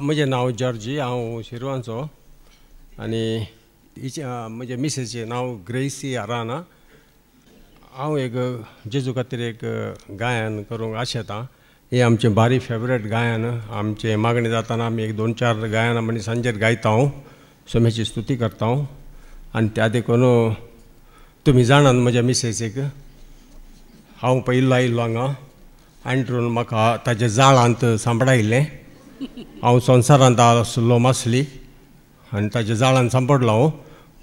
म्हजें नांव जॉर्जी, हांव शिरवांचो आनी म्हजे मिसेचें नांव ग्रेसी आराना. हांव एक जेजू खातीर एक गायन करूंक आशेतां. हें आमचें बारी फेवरेट गायन. आमचें मागणी जाताना आमी एक 2-4 गायनां म्हणजे सांजेर गायता. सोम्याची स्तुती करता. आनी त्या देखून तुमी जाणात म्हज्या मिसेसीक हांव पयलो आयिल्लो हांगा एंड्रून म्हाका ताच्या जाळांत सांबाळिल्लें. हांव संवसारांत आसलो मासली आनी ताच्या जाळान सांपडलो हांव.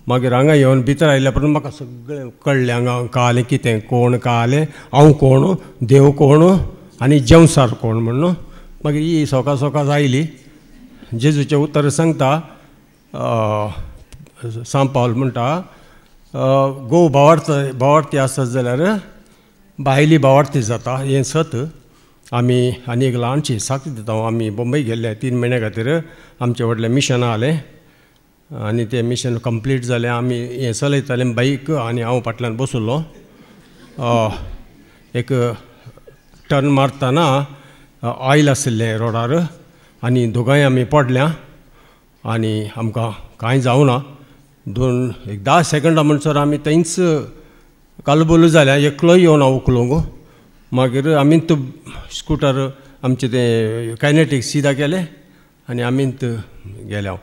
मागीर हांगा येवन भितर आयल्या उपरांत म्हाका सगळें कळ्ळें. हांगा कळ्ळें कितें कोण कळ्ळें, हांव कोण, देव कोण आनी जेवसार कोण म्हणून. मागीर ही सोकास आयली. जेजूचें उतर सांगता सांत पावल म्हणटा गोव भावार्थी आसत जाल्यार भायली भावार्थी जाता. हें सत. आमी आनी एक ल्हानशी साक्ष दिता. आमी बॉम्बे गेल्ले 3 म्हयन्या खातीर. आमचे व्हडलें मिशन आसलें आनी तें मिशन कंप्लीट जालें. आमी हें चलयतालें बाईक आनी हांव फाटल्यान बसुल्लो. एक टर्न मारतना ऑयल आशिल्लें रोडार आनी दोगांय आमी पडल्या आनी आमकां कांय जावना. 10 सेकंडां म्हणसर आमी थंयच कालबोल जाल्या. एकलो येवन हांव उखलूंक. मागीर आमींत स्कुटर आमचें तें कायनेटीक सिदा केलें आनी आमींत गेले. हांव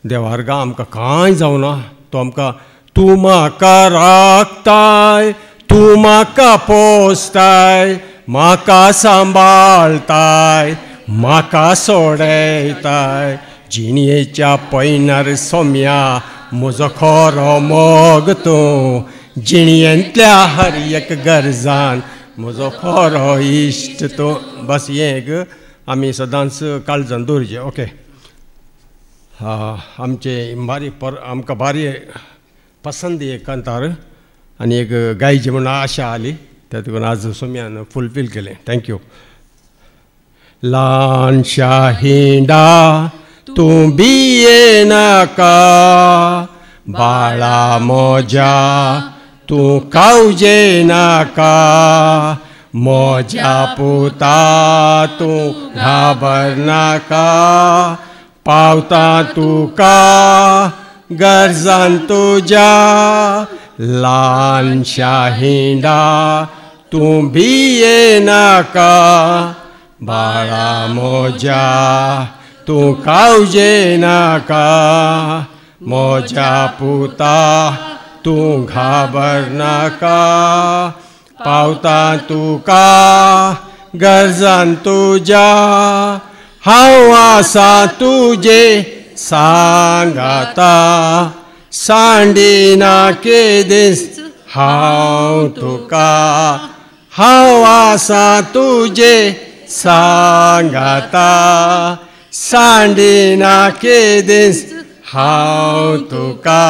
देवार्गा आमकां कांय जावना. तो आमकां तूं म्हाका राखताय, तूं म्हाका पोसताय, म्हाका सांबाळताय, म्हाका सोडयताय. जिणयेच्या पैनार सोम्या म्हजो खरो मोग तूं. जिणयेंतल्या हर एक गरजान म्हजो खरो इश्ट तूं. बस हें आमी सदांच काळजान दवरचें. ओके. आमचे आमकां बारी पसंद एक कांतार आनी एक गायची म्हणून आशा आली. त्या देखून आज सोम्यान फुलफील केलें. थँक्यू. ल्हानशा हिंडा तूं भिये नाका, बाळा म्हज्या तूं काळजे नाका, म्हज्या पुता तूं घाबर नाका. पावता तुका गरजान तुज्या, ल्हानशा हिंडा तूं भिये नाका, बाळा म्हज्या तूं काळजे नाका, म्हज्या पुता तूं घाबर नाका. पावता तुका गरजान तुज्या, हांव आसा तुजे सांगाता. सांडिना केदीस हांव तुका, हांव आसा तुजे सांगाता. सांडिना केदीस हांव तुका.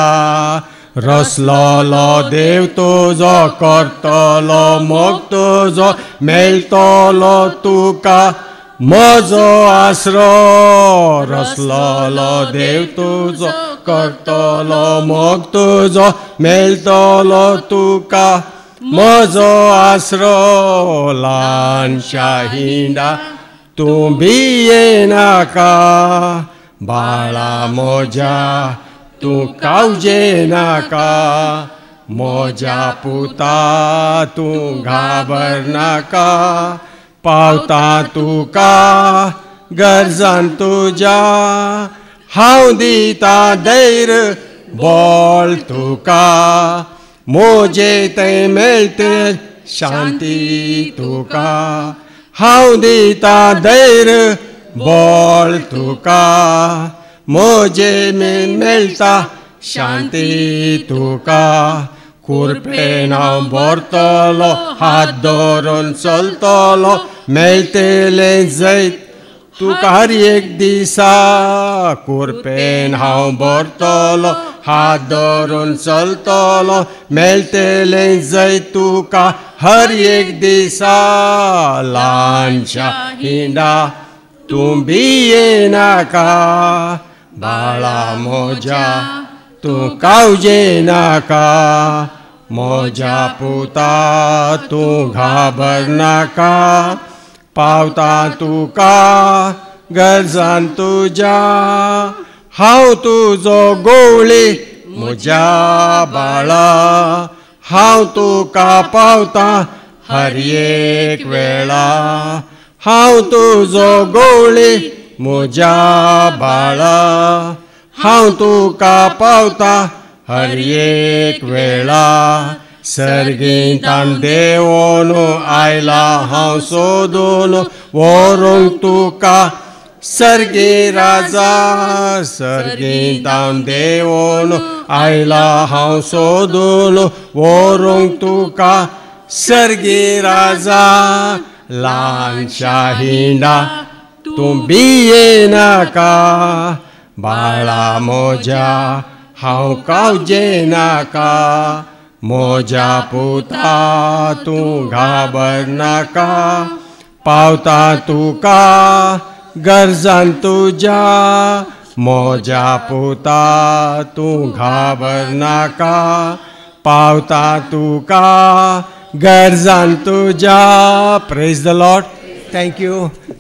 रसलोलो देव तुजो करतलो मोग तुजो, मेळटलो तुका म्हजो आसरो. रसलोलो देव तुजो करतलो मोग तुजो, मेळटलो तुका म्हजो आसरो. ल्हानशा हिंडा तूं भिये नाका, बाळा म्हज्या तूं काळजे नाका, म्हज्या पुता तूं घाबर नाका. पावता तुका गरजान तुज्या, हांव दिता धैर्य बोल तुका. म्हजे थंय मेळटे शांती तुका, हांव दिता धैर्य बोल तुका. म्हजे मेळटा शांती तुका. कुरपेन हांव भरतलो, हात धरून चलतलो, मेळटलें जैत तुका हर एक दिसा. कुरपेन हांव भरतलो, हात धरून चलतलो, मेळटलें जैत तुका हर एक दिसा. ल्हानशा हिंडा तूं भिये नाका, बाळा म्हज्या तूं काळजे नाका, म्हज्या पुता तूं घाबर नाका. पावता तुका गरजान तुझ्या हांव तुजो गोवळी म्हज्या बाळा हांव तुका पावता हर एक वेळा हांव तुजो गोवळी म्हज्या बाळा हांव तुका पावता हर एक वेळा सर्गींतान देवून आयला हांव सोदून व्हरूंक तुका सर्गी राजा सर्गींतान देवून आयला हांव सोदून व्हरूंक तुका सर्गी राजा ल्हानशा हिंडा तूं भियेनाका बाळा म्हज्या हांव काळजे नाका म्हज्या पुता तूं घाबरनाका पावता तुका गरजान तुज्या म्हज्या पुता तूं घाबरनाका पावता तुका गरजान तुज्या praise the Lord thank you